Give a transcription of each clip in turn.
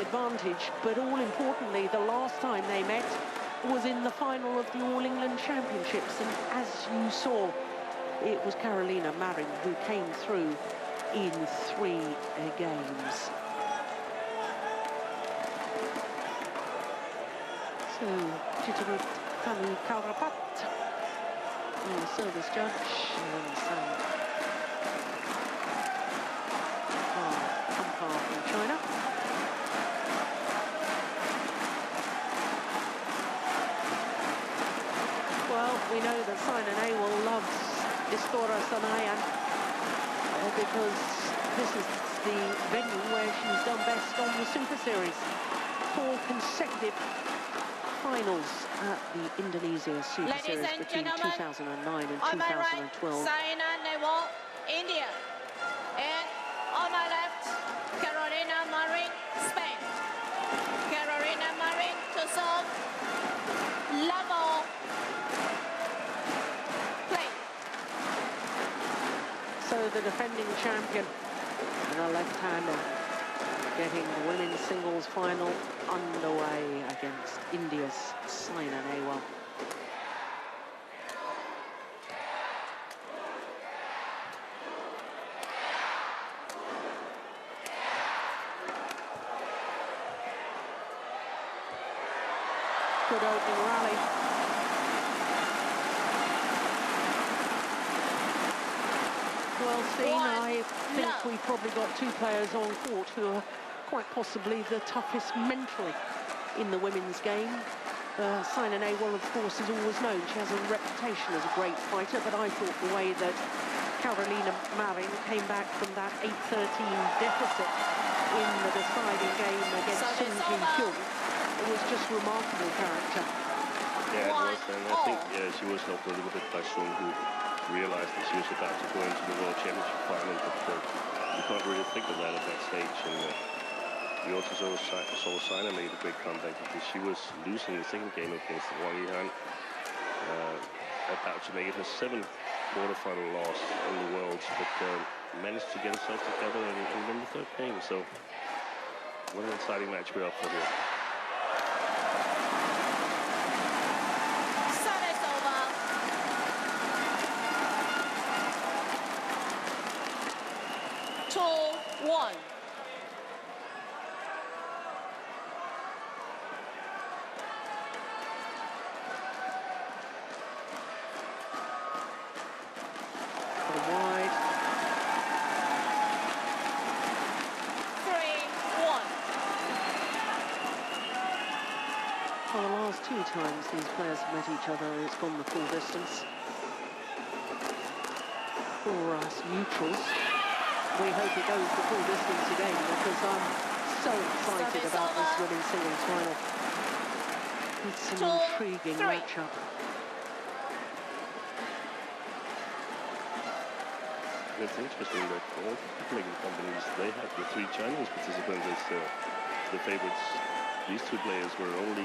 advantage, but all importantly, the last time they met was in the final of the All England Championships, and as you saw, it was Carolina Marin who came through in 3 games. So, Chitterud Kanu Kaurapat, the service judge, and some umpire from China. Well, we know that Saina Nehwal loves Istora Senayan because this is the venue where she's done best on the Super Series. 4 consecutive finals at the Indonesia Super Series between 2009 and 2012. Saina Nehwal, India. And on my left, Carolina Marin, Spain. Carolina Marin to serve. Level. Play. So the defending champion and a left-hander getting the women's singles final underway against India's Saina Nehwal. Good opening rally. Well, Steve, I think we've probably got 2 players on court who are quite possibly the toughest mentally in the women's game. Saina Nehwal, of course, is always known. She has a reputation as a great fighter, but I thought the way that Carolina Marin came back from that 8-13 deficit in the deciding game against Sung Ji-hyun, it was just remarkable character. Yeah, it was, and I think she was helped a little bit by Sung, who realized that she was about to go into the World Championship final, but you can't really think of that at that stage. And we also saw Saina made a great comeback because she was losing the second game against Wang Yihan, about to make it her 7th quarterfinal loss in the Worlds, but managed to get herself together and win the 3rd game. So what an exciting match we're up for here. Service over. Two, 1. Wide. 3-1. For the last 2 times these players have met each other, it's gone the full distance. For us neutrals, we hope it goes the full distance again, because I'm so excited about this women's singles final. It's an intriguing matchup. It's interesting that all bookmaking companies, they have the 3 Chinese participants as the favorites. These 2 players were only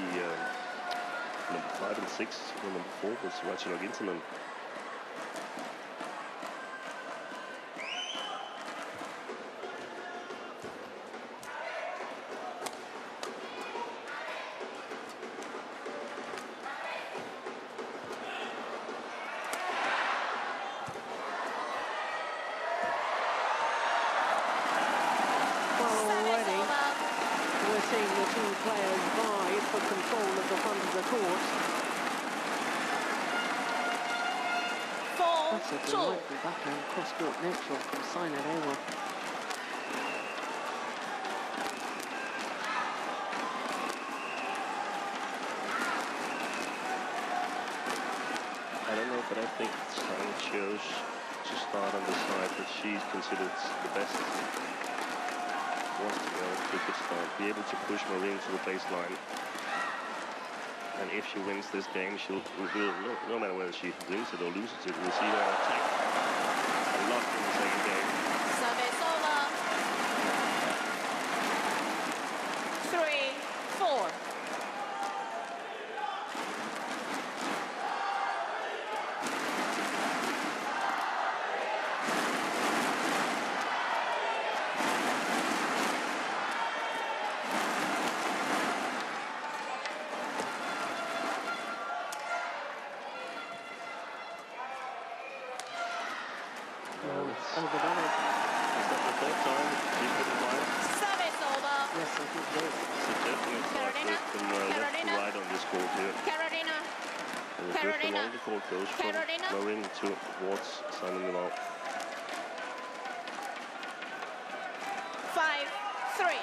number 5 and 6, and number 4 was Ratchanok Intaman. Seeing the 2 players vie for control of the front of the court. That's a delightful backhand cross-court net shot from Saina Nehwal. I don't know, but I think Saina chose to start on the side that she's considered the best. Wants to go to a good start, be able to push Marin to the baseline. And if she wins this game, she'll no matter whether she wins it or loses it, we'll see her attack a lot in the second game. Service over. 3-4. goes from Carolina. Marin towards Saina Nehwal. 5-3.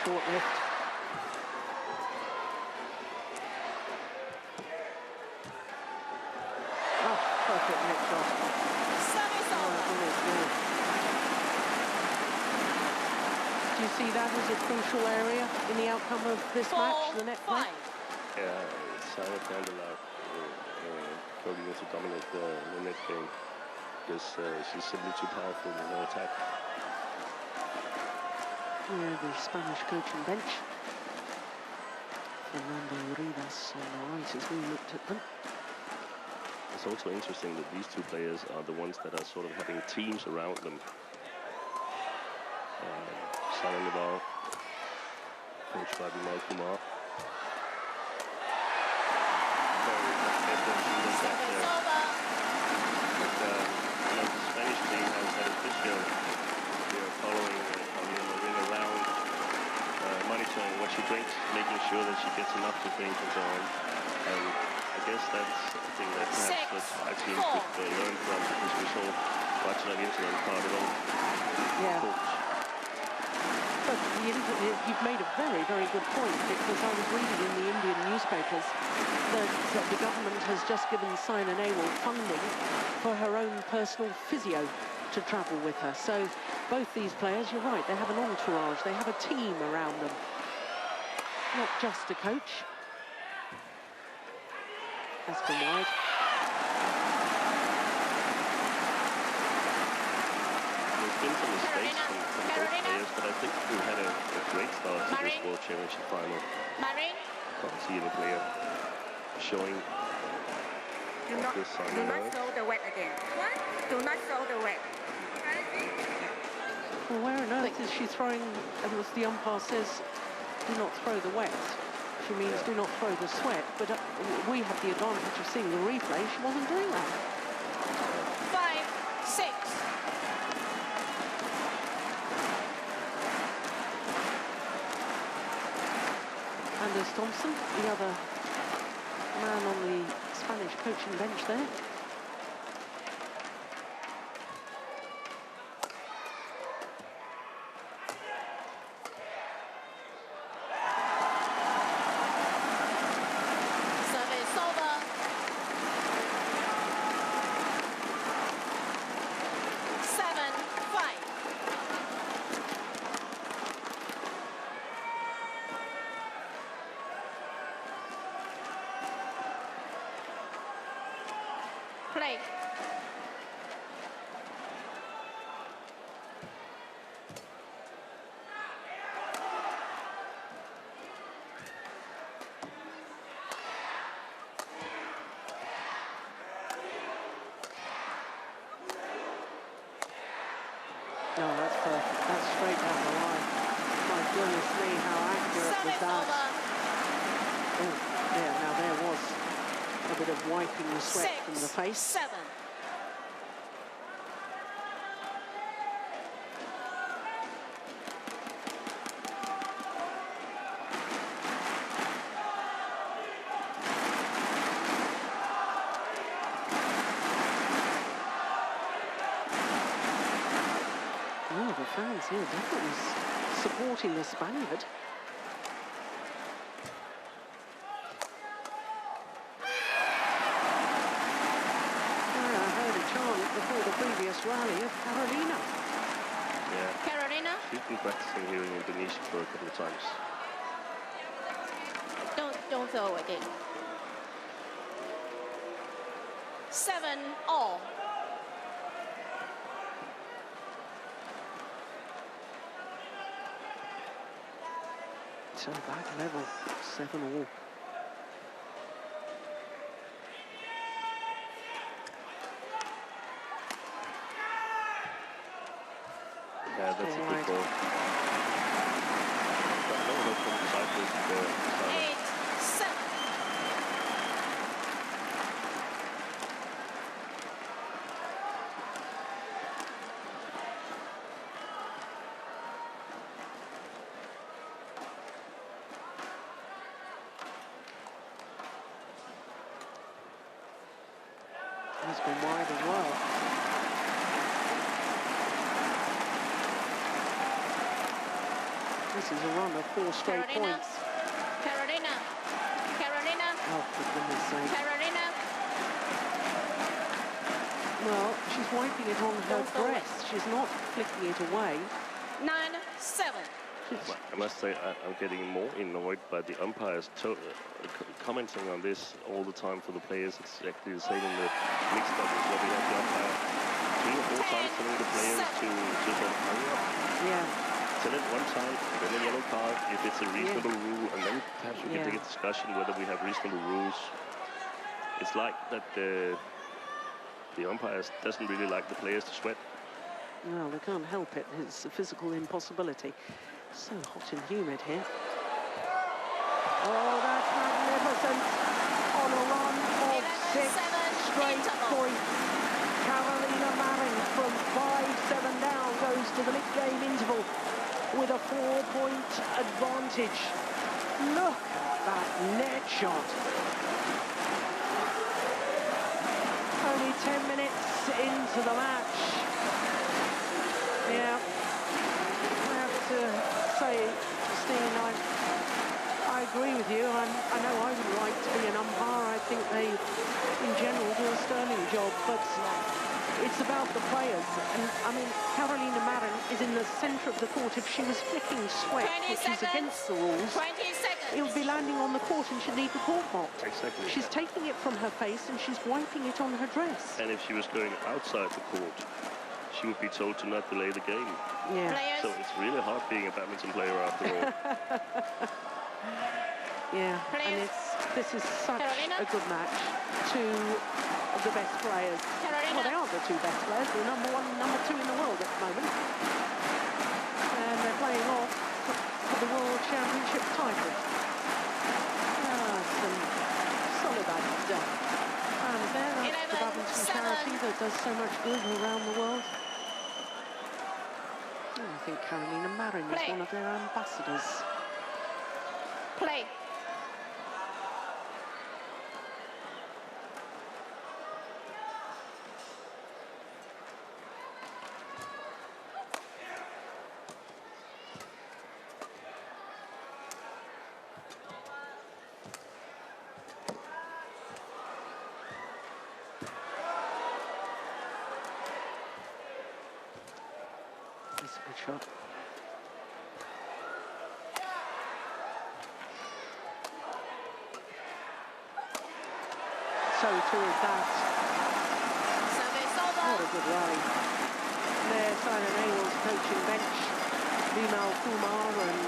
Short lift. Oh, perfect net shot. Service over. Good. Do you see that as a crucial area in the outcome of this match, the net play? 4-5. Yeah, Saina can't allow Carolina to dominate the net game because she's simply too powerful in her attack. Yeah, the Spanish coaching bench. Fernando Rivas on the right as we looked at them. It's also interesting that these two players are the ones that are sort of having teams around them. Saina Nehwal, coached by Bimal Kumar. Service over. The Spanish team has had a physio. They are following Marin around, monitoring what she drinks, making sure that she gets enough to drink and so on. And I guess that's something that perhaps our team could learn from, because we saw watching that incident part at all. Yeah. But you've made a very, very good point, because I was reading in the Indian newspapers that the government has just given Saina Nehwal funding for her own personal physio to travel with her. So both these players, you're right, they have an entourage, they have a team around them, not just a coach. That's been wide. There's been some mistakes from both players, but I think we had a great start to this World Championship final. Marin. Can't see any player showing Do not show the weight again. What? Do not show the weight. Well, where on earth is she throwing, as the umpire says, do not throw the wet? She means do not throw the sweat, but we have the advantage of seeing the replay. She wasn't doing that. 5-6. Anders Thompson, the other man on the Spanish coaching bench there. Service over. 7-5. Play. No, that's perfect. That's straight down the line. My goodness me, how accurate was Service that? over. Oh, yeah, now there was a bit of wiping the sweat from the face. 6-7. Oh, the fans here definitely supporting the Spaniard. I heard a chant before the previous rally of Carolina. Yeah, Carolina. she's been practicing here in Indonesia for a couple of times. Don't throw again. 7-all. So back level, 7-all. Yeah, that's a good Alright. goal. from the side with Saina. 8-7. He's been wide as well. This is a run of 4 straight Carolina. points. Carolina. Carolina. Oh, for goodness sake. Carolina. Well, she's wiping it on her Don't throw it. dress. She's not flicking it away. 9-7. I must say, I'm getting more annoyed by the umpires commenting on this all the time for the players. It's exactly the same in the mixed doubles where we have the umpire 3 or 4 times telling the players to hurry up. Yeah. Tell it one time, then a yellow card if it's a reasonable rule, and then perhaps we can take a discussion whether we have reasonable rules. It's like that the umpires doesn't really like the players to sweat. Well, they can't help it. It's a physical impossibility. So hot and humid here. Oh, that's magnificent. On a run of 6 straight points. Carolina Marin from 5-7 down goes to the mid-game interval with a 4-point advantage. Look at that net shot. Only 10 minutes into the match. Yeah, I have to say, Christine, I agree with you. I know I would like to be an umpire. I think they, in general, do a sterling job, but it's about the players. And, I mean, Carolina Marin is in the centre of the court. If she was flicking sweat, which is against the rules, 20 seconds. it would be landing on the court and she'd need the court mopped. Exactly. She's taking it from her face and she's wiping it on her dress. And if she was going outside the court, she would be told to not delay the game. Yeah. Players. So it's really hard being a badminton player after all. Yeah, and Players. this is such Carolina. a good match. 2 of the best players. Carolina. Well, they are the 2 best players. They're number 1 and number 2 in the world at the moment. And they're playing off for the World Championship title. Some solid stuff. And there, that's the badminton charity that does so much good around the world. And I think Carolina Marin is Play. one of their ambassadors. Play. That's a good shot. So too is that. Service What a over. good rally. There, Saina Nehwal's coaching bench. Vimal Kumar and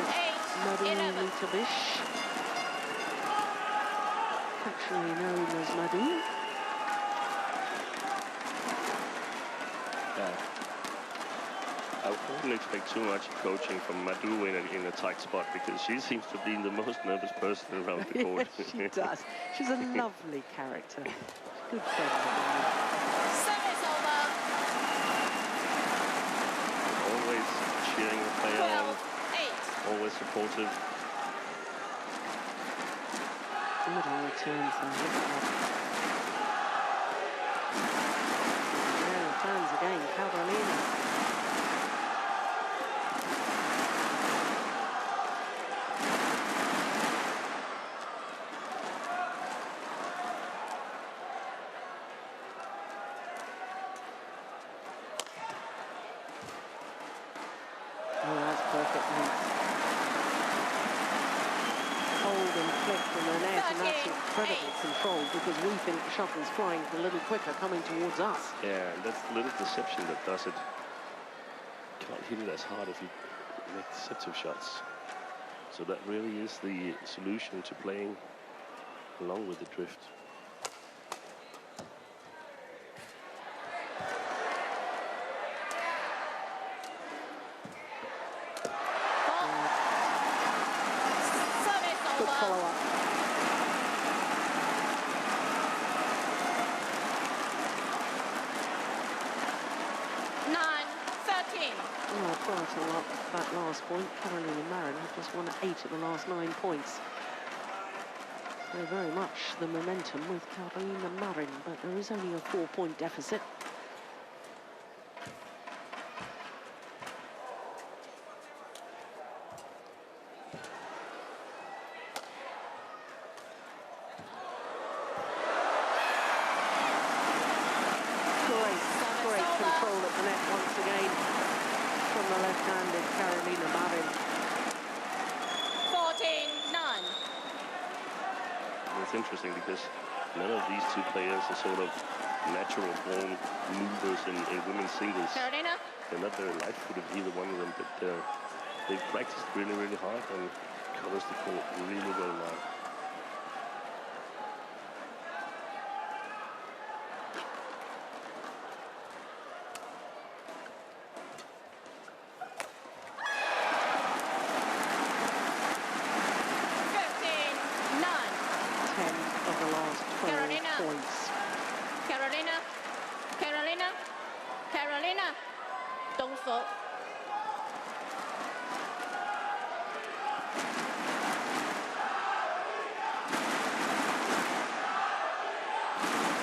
8-11. Marin Litabish. Actually known as Madhu. Yeah. I wouldn't expect too much coaching from Madhu in a tight spot, because she seems to be the most nervous person around the court. Yes, she does. She's a lovely character. Good friend of mine. Service over. Always cheering the player on, 12-8. always supportive. Good all returns and yeah, returns again, Carolina. Oh, that's perfect. Hold and flick from the net, and that's 13-8. incredible control, because we think the shuttle's flying a little quicker coming towards us. Yeah, and that's the little deception that does it. Can't hit it as hard if you make deceptive shots. So that really is the solution to playing along with the drift. Well, prior to that last point, Carolina Marin had just won 8 of the last 9 points. So very much the momentum with Carolina Marin, but there is only a 4-point deficit. Great control at the net once again from the left-handed Carolina Marin. 14-9. It's interesting because none of these two players are sort of natural-born movers in women's singles. Carolina. They're not very light-footed, either one of them, but they've practiced really, really hard and covers the court really well now. Carolina, don't fall.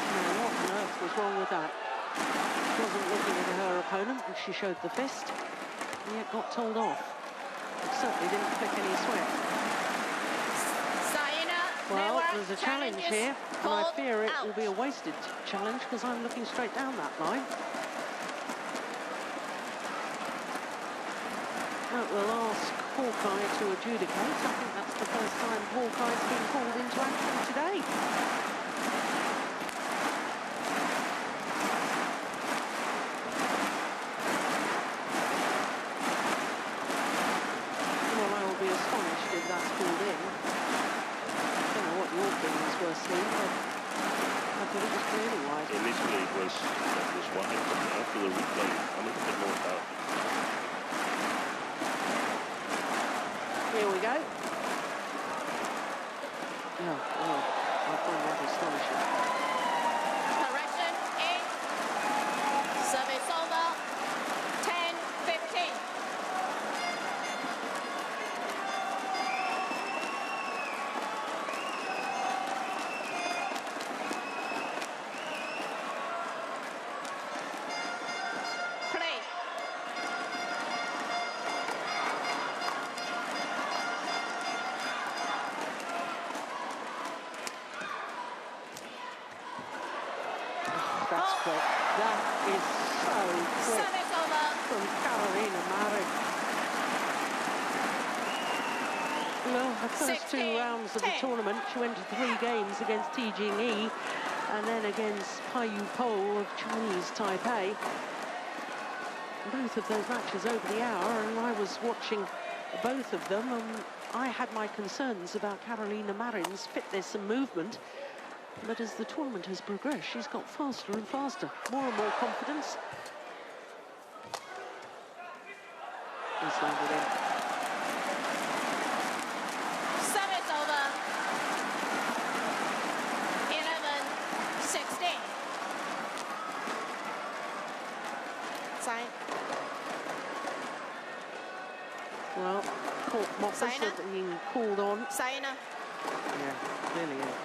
Now, what on earth was wrong with that? She wasn't looking at her opponent, and she showed the fist, and yet got told off. It certainly didn't flick any sweat. Saina Well, Nehwal there's a challenge here, and I fear it will be a wasted challenge because I'm looking straight down that line. That will ask Hawkeye to adjudicate. I think that's the first time Hawkeye's been called into action today. Well, I will be astonished if that's called in. I don't know what your feelings were, Steve, but I thought it was clearly wide. Initially it was wide, but after the replay, I'm a bit more about. Here we go. No, oh, I find that astonishing. Correction, 8. Service over. 10-15. Play. That's quick. That is so quick Service over. from Carolina Marin. Well, the first 2 rounds of the 16-10. tournament, she went to 3 games against Ti Jing-yi and then against Pai Yu Po of Chinese Taipei. Both of those matches over the hour, and I was watching both of them, and I had my concerns about Carolina Marin's fitness and movement. But as the tournament has progressed, she's got faster and faster, more and more confidence. He's landed in. Service over. 11-16. Sign. Well, Court Moffers Saina. are being called on. Saina. Yeah, clearly, yeah.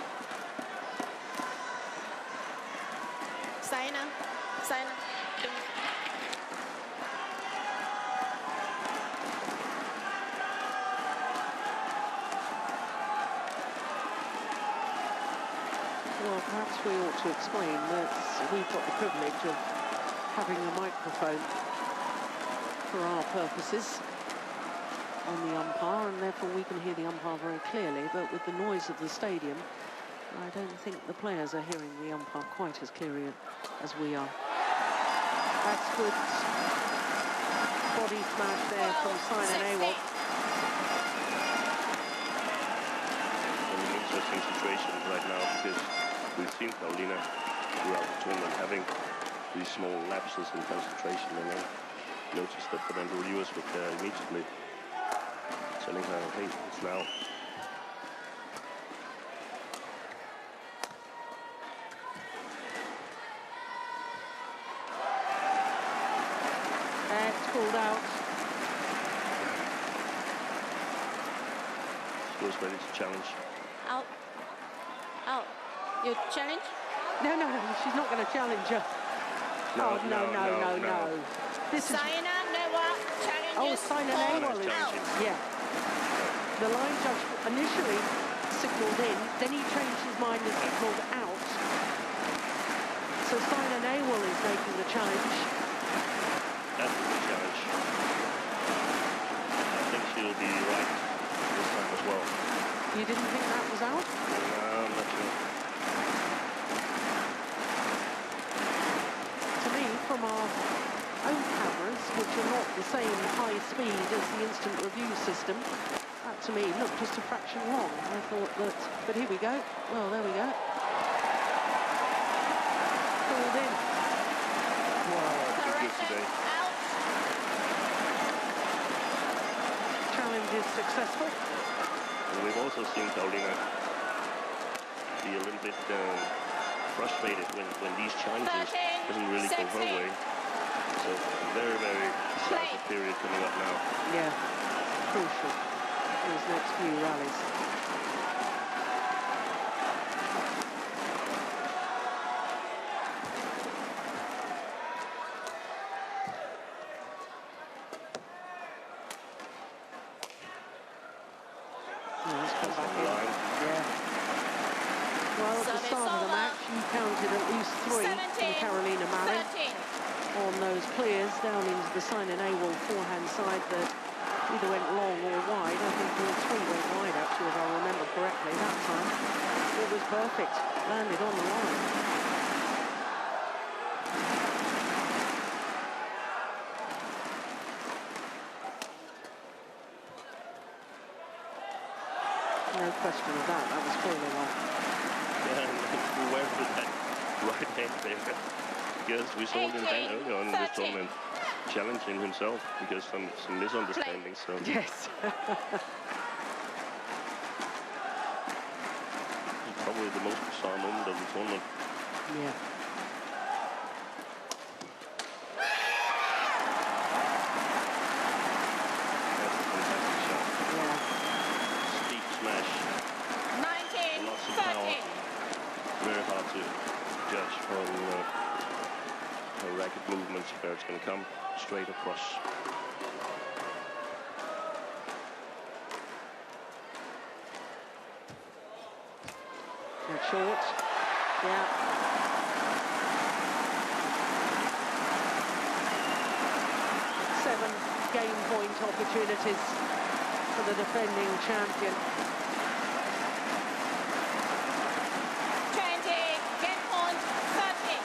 Saina. Saina. Well, perhaps we ought to explain that we've got the privilege of having a microphone for our purposes on the umpire, and therefore we can hear the umpire very clearly, but with the noise of the stadium, I don't think the players are hearing the umpire quite as clearly as we are. That's good body smash there from Saina Nehwal. An interesting situation right now because we've seen Carolina throughout the tournament having these small lapses in concentration, and I noticed that the reviewers were there immediately telling her, hey, it's now. It's called out. feels ready to challenge. Out. Out. You challenge? No, no, she's not going to challenge her. No, no. This is... Saina Nehwal challenges. Oh, Saina Nehwal is out. Yeah. The line judge initially signalled in, then he changed his mind and signalled out. So Saina Nehwal is making the challenge. That's the challenge. I think she'll be right this time as well. You didn't think that was out? No, I'm not sure. To me, from our own cameras, which are not the same high speed as the instant review system, that to me looked just a fraction wrong. I thought that, but here we go. Well, there we go. Pulled in. Wow, too good today. Out. Challenge is successful. And we've also seen Carolina be a little bit frustrated when these challenges doesn't really go her way. So very, very decisive period coming up now. Yeah, crucial. These next few rallies. Let's come back in. Yeah. Well, at the start of the match, you counted at least 3 from Carolina Marin on those clears down into the Saina Nehwal forehand side that either went long or wide. I think all 3 went wide, actually, if I remember correctly that time. It was perfect. Landed on the line. No question of that. That was falling off. Yeah, whoever with that right hand there. Because we saw him then earlier on in this tournament challenging himself because some misunderstandings. So. Yes. Probably the most bizarre moment of the tournament. Yeah. That's a fantastic shot. Yeah. Steep smash. 19, Lots of power. 13. Very hard to judge from her racket movements where it's going to come straight across. Short. Yeah. Seven game point opportunities for the defending champion. 20, game point 30.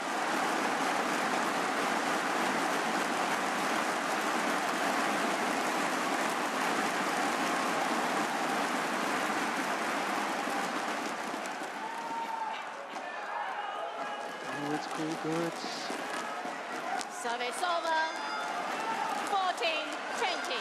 Oh, it's cool good. Service over. 14, 20.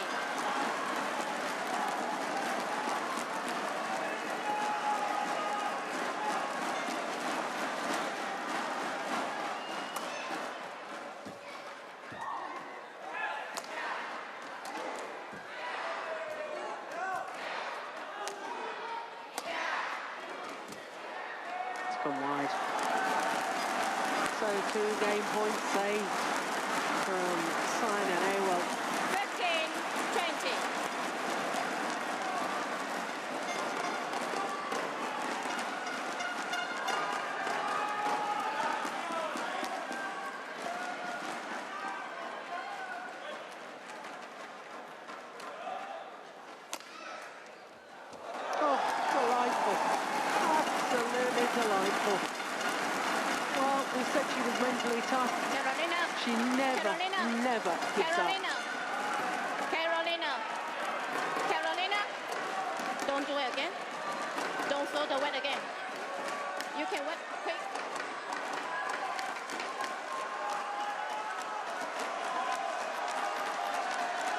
It's gone wide. So 2 game points saved from Saina Nehwal. 15, 20. Oh, delightful. Absolutely delightful. Well, we said she was mentally tough. Carolina. She never gives up. Carolina. Don't do it again. Don't throw the wet again. You can wet quick.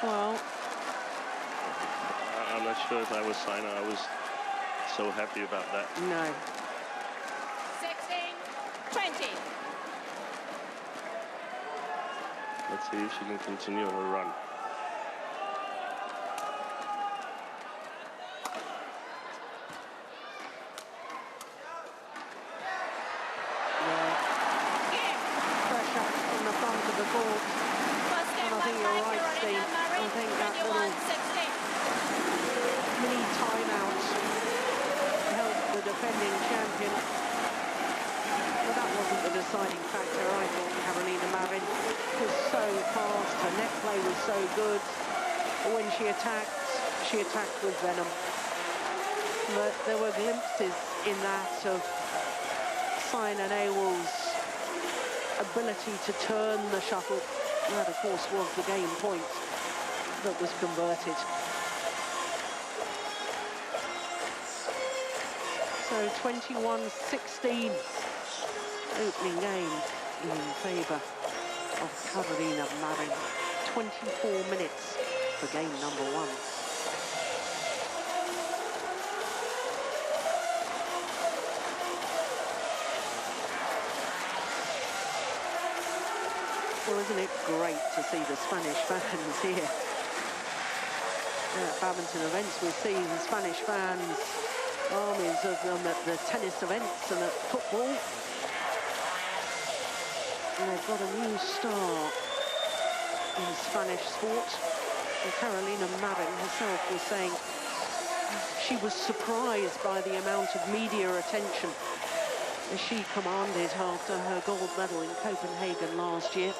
Well, I'm not sure if I was Saina. I was so happy about that. no. 16, 20. Let's see if she can continue her run. the court. And I think you're right, Steve. I think that little mini timeout helped the defending champion. But that wasn't the deciding factor. I thought Carolina Marin was so fast. Her net play was so good. When she attacked with venom. But there were glimpses in that of Saina Nehwal's ability to turn the shuttle. That, of course, was the game point that was converted. So 21-16, opening game in favour of Carolina Marin. 24 minutes for game number 1. Well, isn't it great to see the Spanish fans here? At badminton events, we see the Spanish fans, armies of them at the tennis events and at football. And they've got a new star in Spanish sport. And Carolina Marin herself was saying she was surprised by the amount of media attention as she commanded after her gold medal in Copenhagen last year.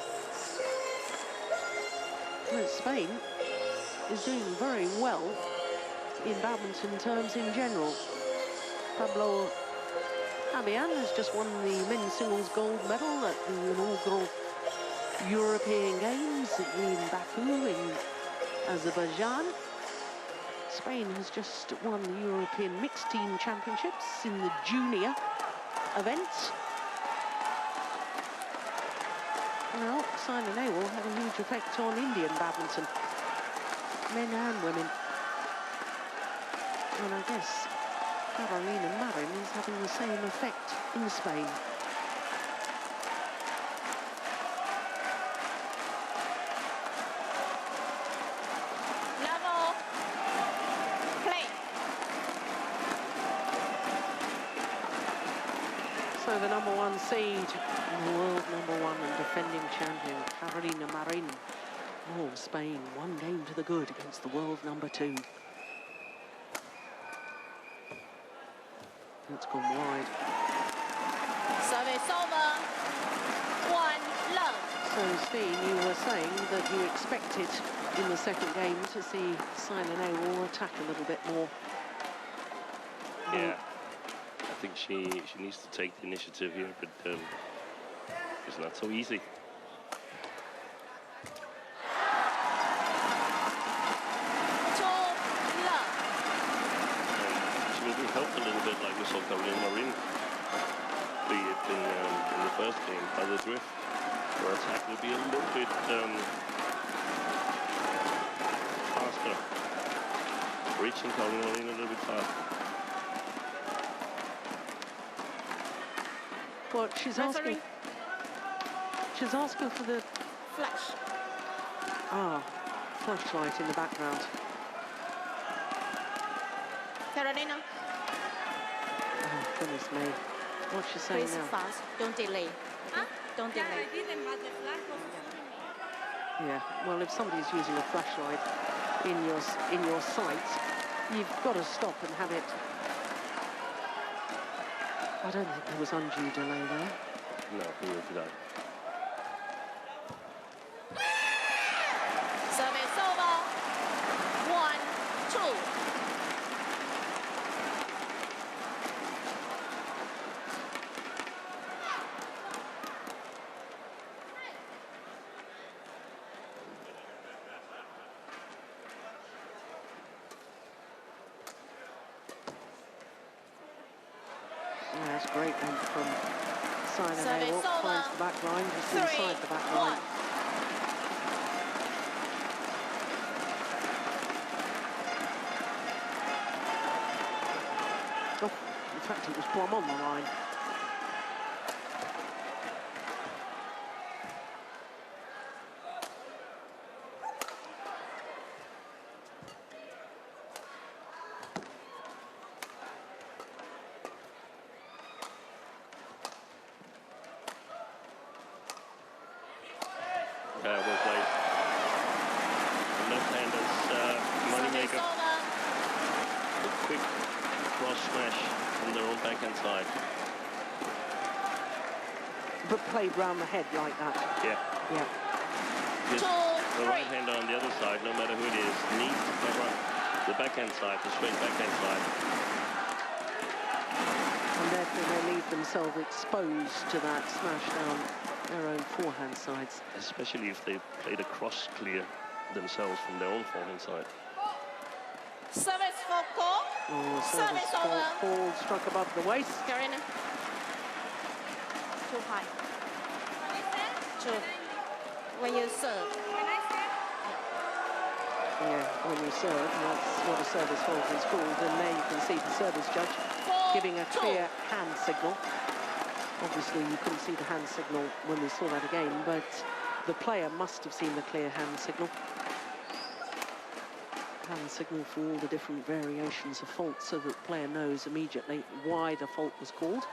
Well, Spain is doing very well in badminton terms in general. Pablo Fabian has just won the men's singles gold medal at the inaugural European Games in Baku in Azerbaijan. Spain has just won the European Mixed Team Championships in the junior events. Well, Saina Nehwal had a huge effect on Indian badminton, men and women. And I guess Carolina Marin is having the same effect in Spain. So the number 1 seed, the world number 1 and defending champion, Carolina Marin. Oh, Spain, 1 game to the good against the world number 2. It's gone wide. Service over. 1 love. So, Steve, you were saying that you expected in the second game to see Saina Nehwal attack a little bit more. Yeah. I think she needs to take the initiative here, but it's not so easy. She will be helped a little bit, like we saw Carolina Marin, be it in the first game, by the drift. Her attack will be a little bit faster, reaching Carolina Marin a little bit faster. Well, she's asking. She's asking for the flash. Flashlight in the background. Carolina. Oh, goodness me. What's she saying Please now? fast. Don't delay. Huh? Don't delay. I didn't have the flash was shooting me. Yeah. Well, if somebody's using a flashlight in your sight, you've got to stop and have it. I don't think there was undue delay there. No, he will do that. Service over. 1, 2. Yeah, that's great then from Saina Nehwal. Finds the back line, just 3, inside the back line. 1. Oh, in fact, it was plumb on the line. well played. The left-handers, moneymaker. A quick cross smash from their own backhand side. But played round the head like that. Yeah. Yeah. Just the right-hander on the other side, no matter who it is, needs to cover the backhand side, the straight backhand side. And therefore they leave themselves exposed to that smash down their own forehand sides. Especially if they played a cross clear themselves from their own forehand side. Service for call. Oh, Service over. Ball struck above the waist. Karina. Too high. True. When you serve. Yeah, when you serve, that's what a service hold is called. And there you can see the service judge giving a clear hand signal. Obviously, you couldn't see the hand signal when we saw that again, but the player must have seen the clear hand signal. Hand signal for all the different variations of fault so that the player knows immediately why the fault was called.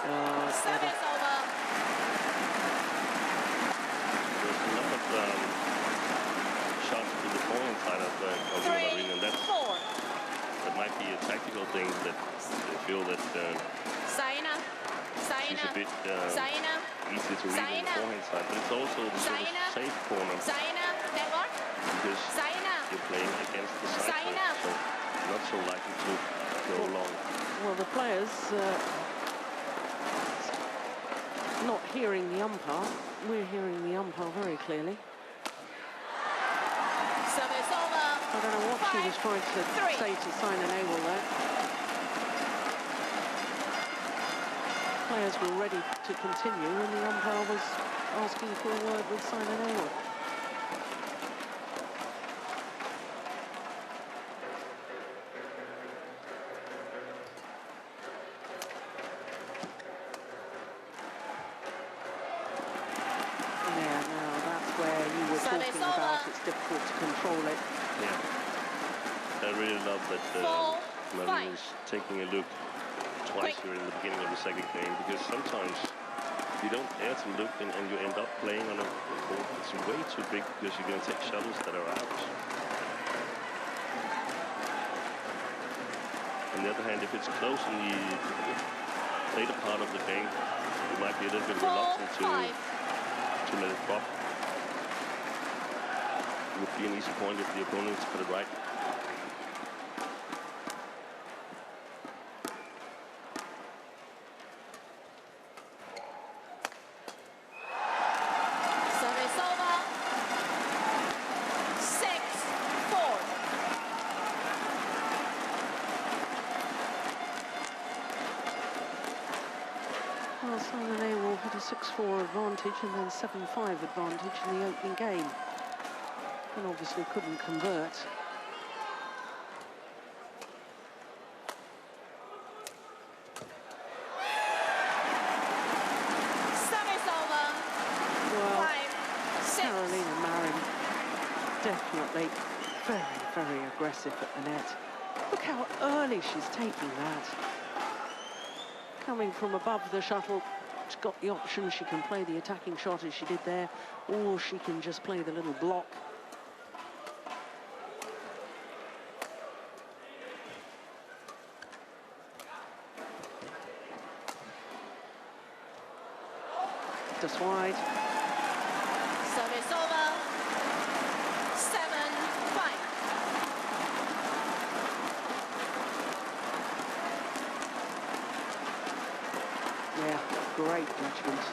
Service over. There's a lot of shots to the forehand side of Marin, and that might be a tactical thing that they feel that Saina. she's a bit easy to read on the forehand side, but it's also the sort of safe corner. Saina Nehwal. Because you're playing against the side, so not so likely to go long. Well, the players not hearing the umpire. We're hearing the umpire very clearly. Service over. I don't know what she was trying to say to Saina Nehwal there. Players were ready to continue and the umpire was asking for a word with Saina Nehwal. It's difficult to control it. Yeah. I really love that Marin is taking a look twice here in the beginning of the second game, because sometimes you don't dare to look and you end up playing on a ball that's way too big because you're going to take shuttles that are out. On the other hand, if it's close in the later part of the game, you might be a little bit reluctant to let it drop. It would be an easy point if the opponents put it right. Service over. 6-4. Well, Saina Nehwal had a 6-4 advantage and then 7-5 advantage in the opening game. And obviously couldn't convert. Service over. Well, 5-6. Carolina Marin definitely very, very aggressive at the net. Look how early she's taking that. Coming from above the shuttle, she's got the option. She can play the attacking shot as she did there, or she can just play the little block. Just wide. Service over. 7-5. Yeah, great judgment.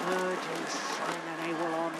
Urging Saina Nehwal on.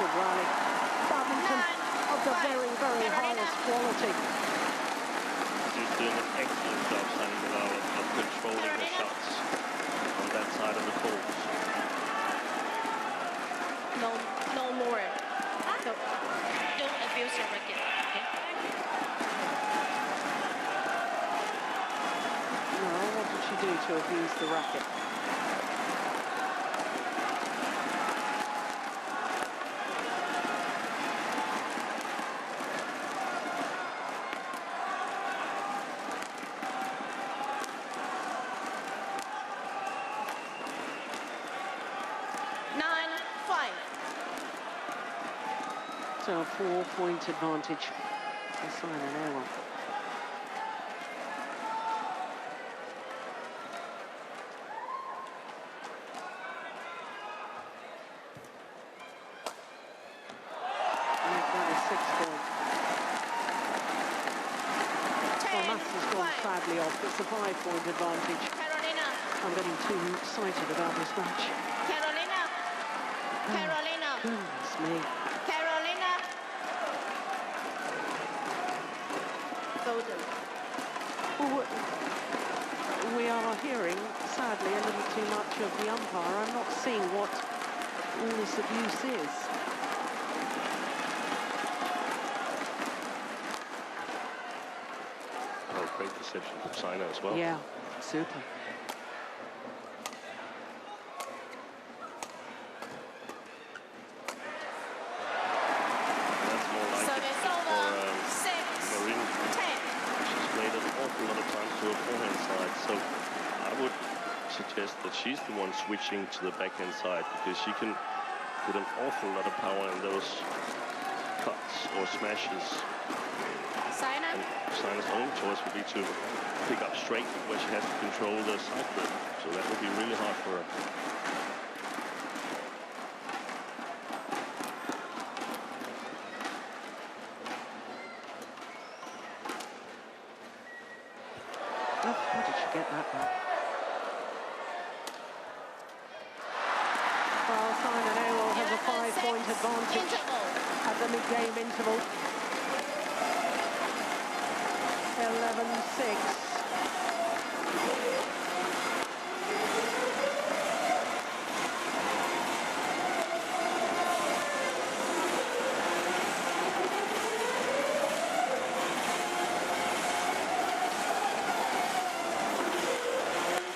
beautiful rally. Badminton of the very, very highest quality. She's doing an excellent job, Saina Nehwal, of controlling her shots on that side of the court. No more. So, don't abuse your racket, okay? No, what did she do to abuse the racket? So a 4-point advantage for Saina Nehwal. Sadly off. It's a 5-point advantage. Carolina. I'm getting too excited about this match. Carolina. Carolina. Goodness me. Carolina. Golden. Well, we are hearing, sadly, a little too much of the umpire. I'm not seeing what all this abuse is. Great reception from Saina as well. Yeah, super. That's more like Service it over. for Marin. 10. She's played an awful lot of times to her forehand side, so I would suggest that she's the one switching to the backhand side, because she can put an awful lot of power in those cuts or smashes. Saina. Saina's only choice would be to pick up straight, where she has to control the side grip. So that would be really hard for her. Oh, how did she get that back? Well, Saina Nehwal has a 5-point advantage at the mid-game interval. 11-6.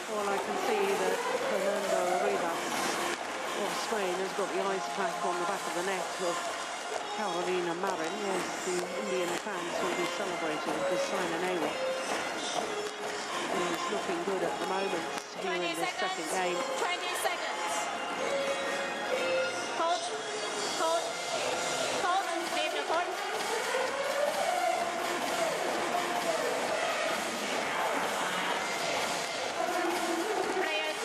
Well, I can see that Fernando Rivas of Spain has got the ice pack on the back of the neck of Carolina Marin. Yes, the Indian fans will be celebrating for Saina Nehwal. He's looking good at the moment here in this second game. 20 seconds. Hold. Hold. Hold. Leave the court. Players.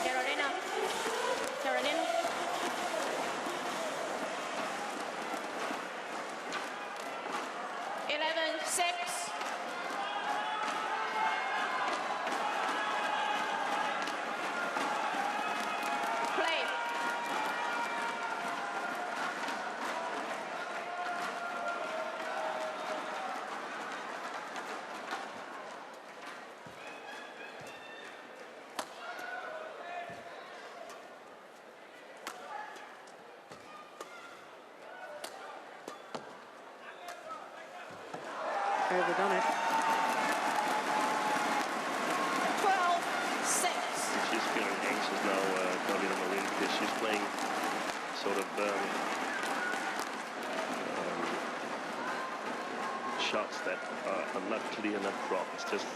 Carolina. Carolina. Overdone it. 12-6. She's feeling anxious now, Carolina Marin, because she's playing sort of shots that are not clear enough drop. It's just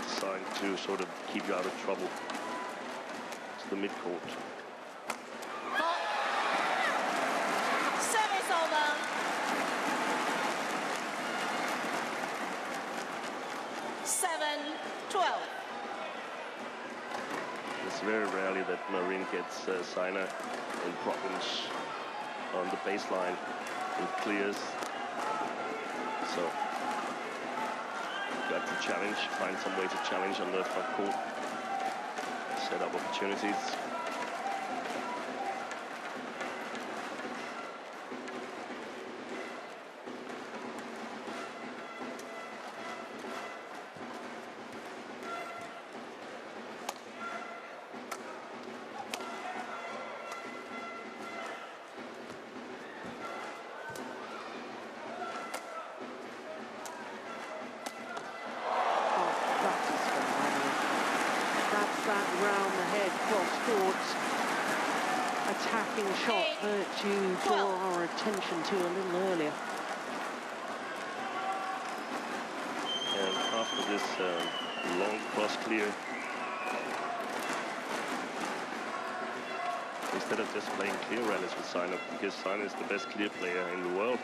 designed to sort of keep you out of trouble. It's the mid-court. Service over. It's very rarely that Marin gets Saina in problems on the baseline and clears. So, got to challenge, find some way to challenge on the front court. set up opportunities. That round the head cross-court attacking shot that you draw our attention to a little earlier. And after this long cross clear, instead of just playing clear rallies with Saina, because Saina is the best clear player in the world.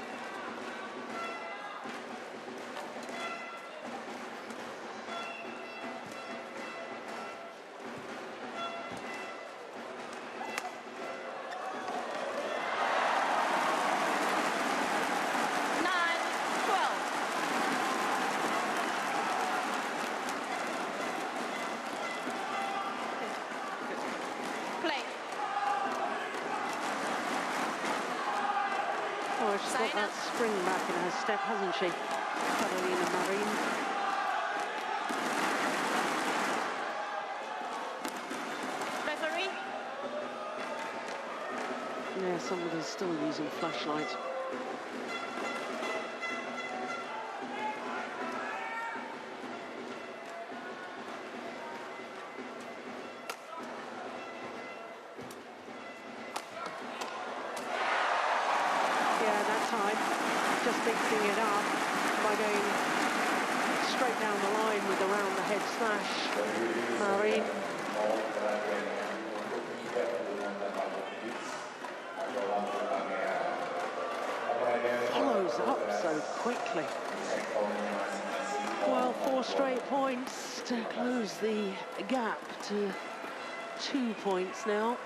She's got that spring back in her step, hasn't she, Marin? Referee? Yeah, somebody's still using flashlight. Just mixing it up by going straight down the line with the round the head smash. Marin. Follows up so quickly. Well, 4 straight points to close the gap to 2 points now.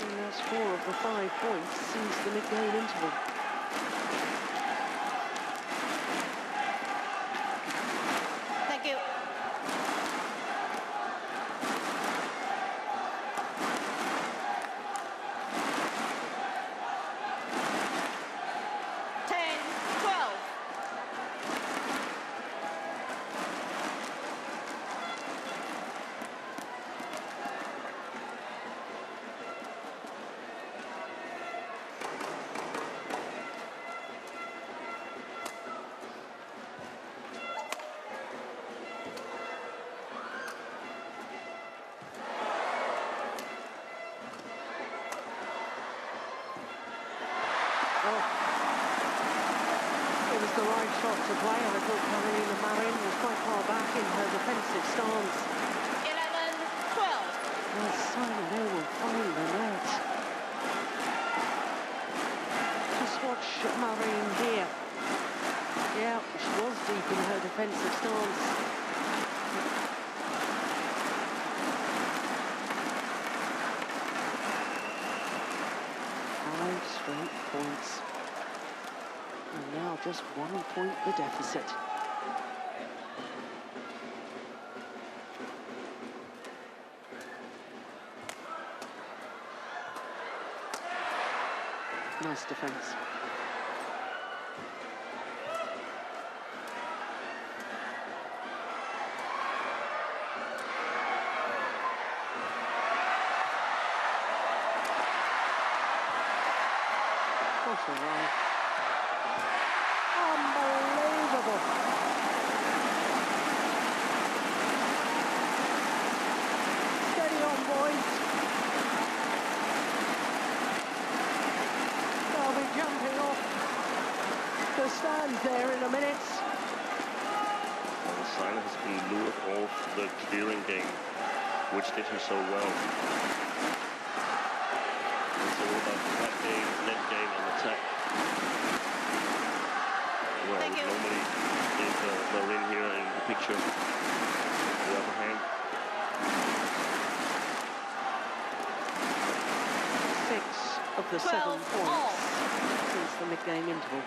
And that's 4 of the 5 points since the mid-game interval. Thank you. It was the right shot to play. I thought Marin was quite far back in her defensive stance. 11-12. Well, Saina Nehwal find the net. Just watch Marin here. Yeah, she was deep in her defensive stance. 5 straight points. And now just 1 point the deficit. Nice defense. What a run. Unbelievable. Steady on, boys. They'll be jumping off the stands there in a minute. Well, Saina has been lured off the clearing game, which did her so well. It's all about that game, net game, and attack. Well, normally there's Marin here in the picture. On the other hand, 6 of the 7 points since the mid-game interval.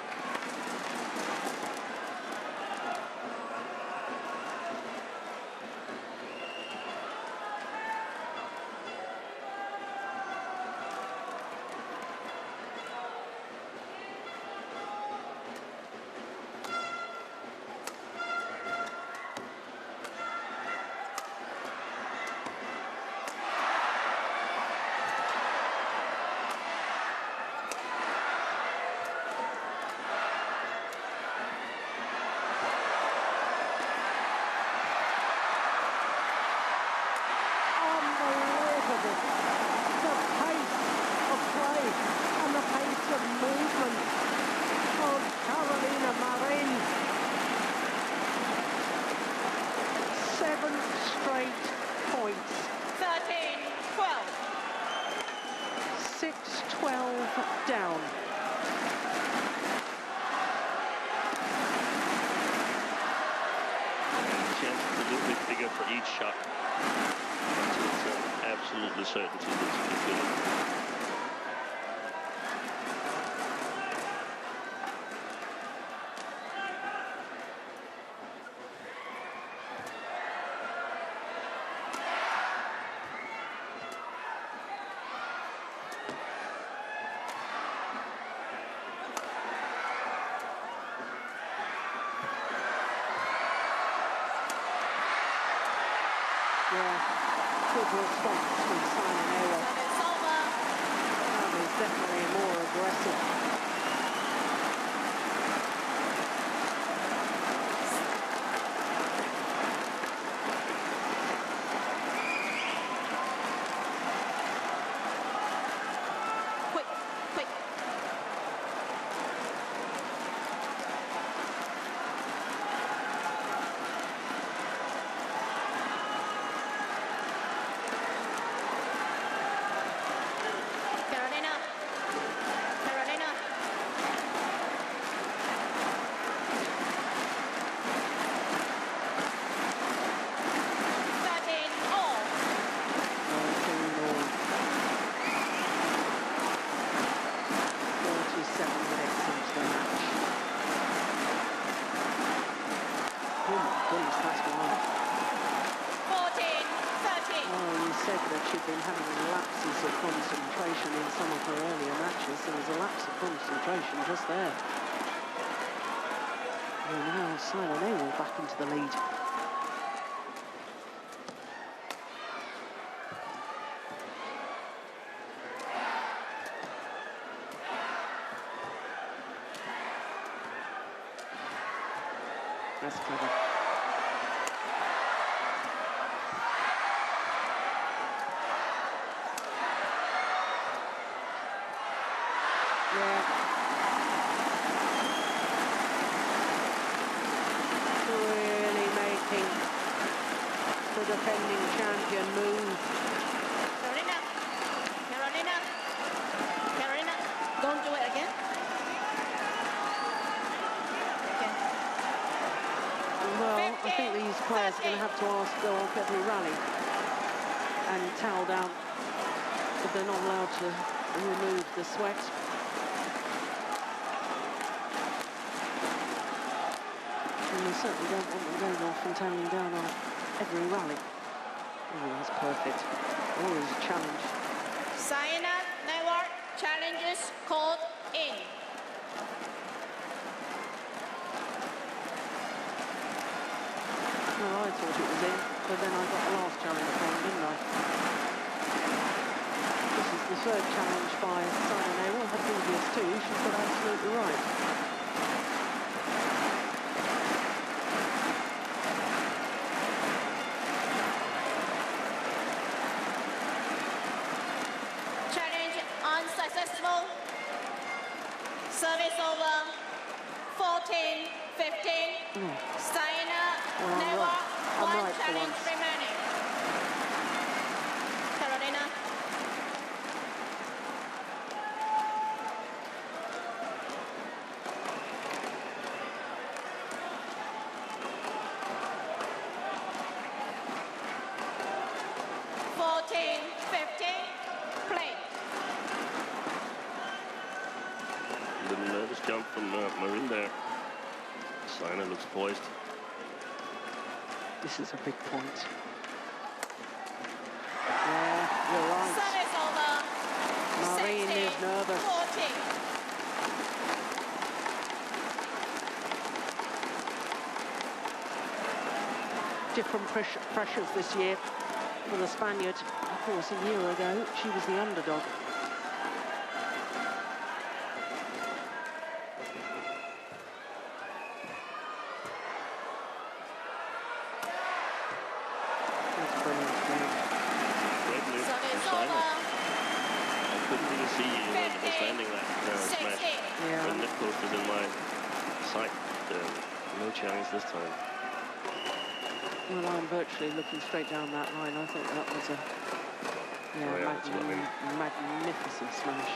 the certainty that you can feel it. Yeah, good response from Saina Nehwal. It's over. That was definitely more aggressive. Quick, quick. Carolina. Carolina. All. 47 minutes into the match. Oh my goodness, that's wild. 14-13. Oh, you said that she'd been having lapses of concentration in some of her earlier matches. There was a lapse of concentration just there. And now Saina Nehwal back into the lead. That's clever. Yeah. Really making the defending champion move. Carolina. Carolina. Carolina. Don't do it again. Okay. Well, I think these players are going to have to go off every rally and towel down if they're not allowed to remove the sweat. And we certainly don't want them going off and toweling down on every rally. Oh, that's perfect. Always a challenge. Saina Nehwal challenges called in. Well, I thought it was in, but then I got the last challenge wrong, didn't I? This is the third challenge by Saina Nehwal. Her previous two, she's got absolutely right. Challenge unsuccessful. Service over. 14-15. Saina Well, Nehwal. I'm One right for challenge once. remaining. Carolina. Play. Little nervous jump from Marin there. Saina looks poised. This is a big point. Yeah, you're right. Service over. Marin is nervous. 14. Different pressures this year for the Spaniard. Of course, a year ago, she was the underdog. That's brilliant. Great move Service from Saina. over. I couldn't really see you understanding that smash. 16. Yeah. When the post was in my sight, no challenge this time. Well, I'm virtually looking straight down that line. I thought that was a that's what I mean. magnificent smash.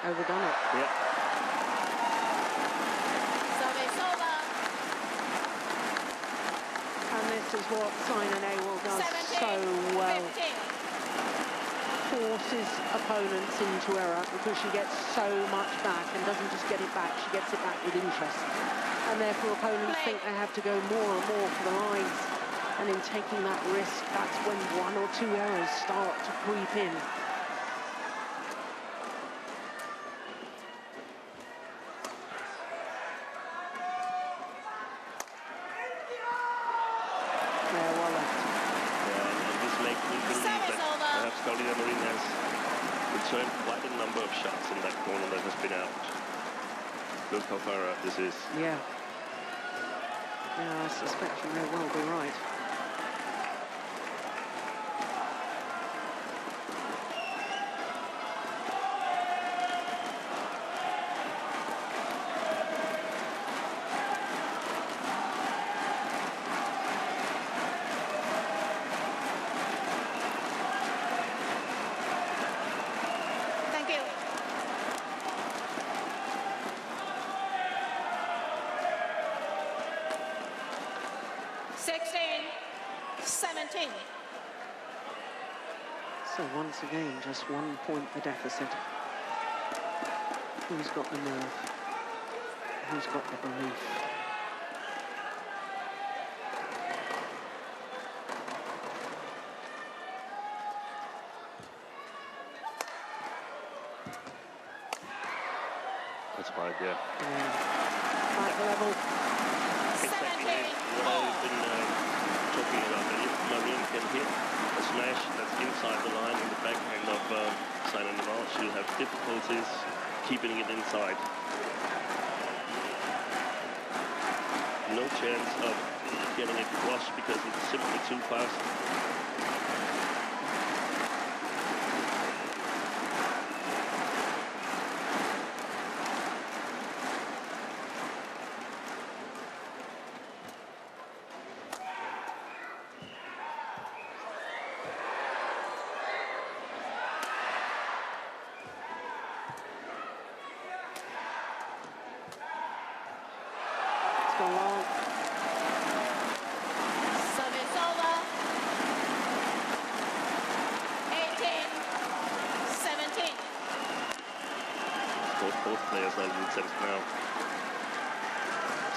overdone it. Yeah. Service over. And this is what Saina Nehwal does 17, so well. 15. Forces opponents into error because she gets so much back and doesn't just get it back, she gets it back with interest. And therefore opponents think they have to go more and more for the lines. And in taking that risk, that's when 1 or 2 errors start to creep in. Marin has returned quite a number of shots in that corner that has been out. Look how far out this is. Yeah. Yeah, I suspect you may well be right. Thank you. Sixteen, 17. So once again, just 1 point the deficit. Who's got the nerve? Who's got the belief? That's fine, yeah. Right level. Exactly what I've been talking about. That if Marin can hit a smash that's inside the line in the backhand of Saina Nehwal, she'll have difficulties keeping it inside. No chance of getting it flush because it's simply too fast. It's gone long. Service over. 18, 17. Both players are in sense now.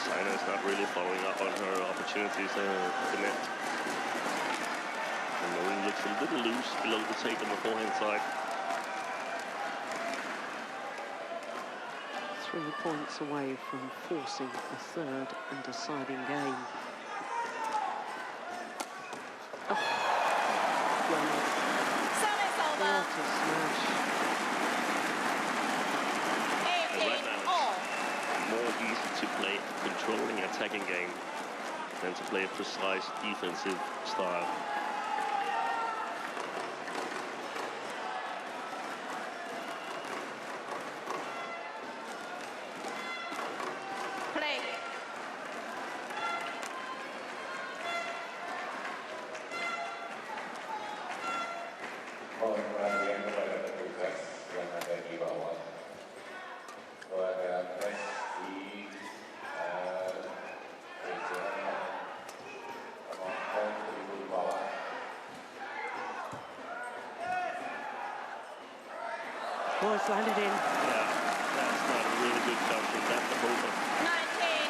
Saina is not really following up on her opportunities at the net. And Marin looks a little loose below the tape on the forehand side. 3 points away from forcing a third and deciding game. Oh. Well, Service over. what a smash. 18, all. More easy to play a controlling attacking game than to play a precise defensive style. Play. Mohon perhatian kepada petugas yang ada di bawah bahwa ada press di meja penonton tribun bawah. Oh, it's landed in. Yeah, that's not a really good jump. That's the over. 19,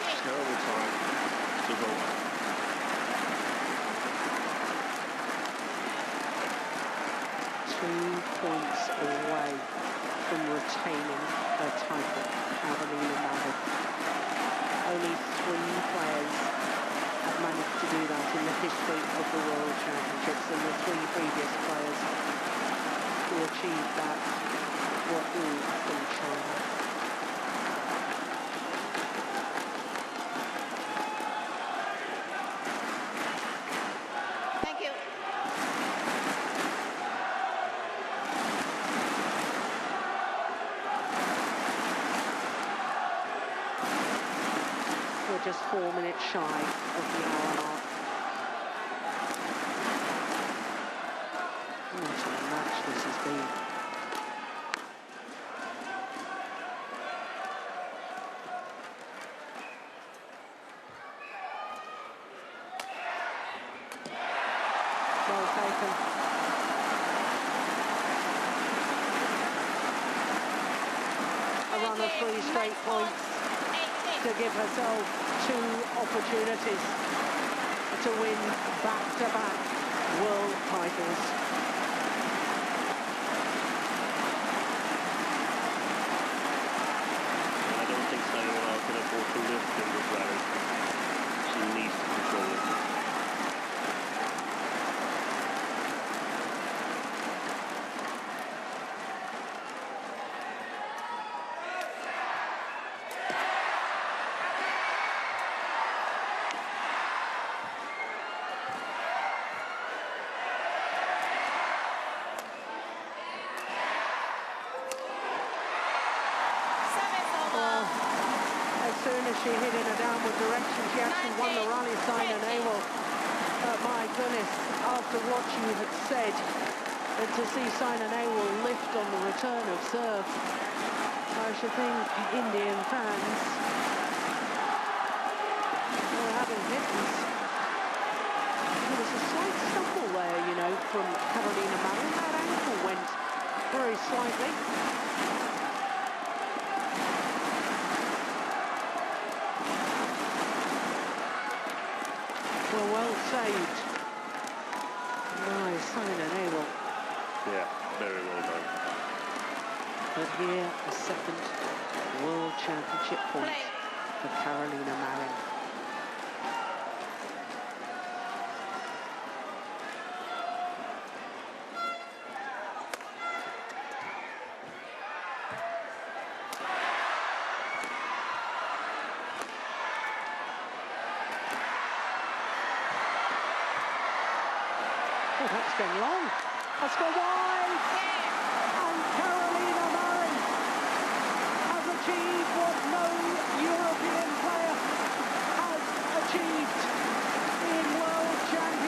18. Terrible time to hold. 2 points away from retaining her title out of England. Only 3 players have managed to do that in the history of the World Championships, and the 3 previous players who achieved that were all from China. Thank you. We're just 4 minutes shy of the hour mark. What a match this has been. run of 3 straight points to give herself 2 opportunities to win back-to-back world titles. I don't think Saina Nehwal can afford to lift in this rally. She needs to control it. As soon as she hit in a downward direction, she actually won the rally, Saina Nehwal. My goodness, after what you had said, to see Saina Nehwal lift on the return of serve, I should think Indian fans were having mittens. There was a slight stumble there, you know, from Carolina Marin. That ankle went very slightly. Well saved by Saina Nehwal. Yeah, very well done. But here, a second World Championship point for Carolina Marin. Oh, that's going long. That's gone wide. And Carolina Marin has achieved what no European player has achieved.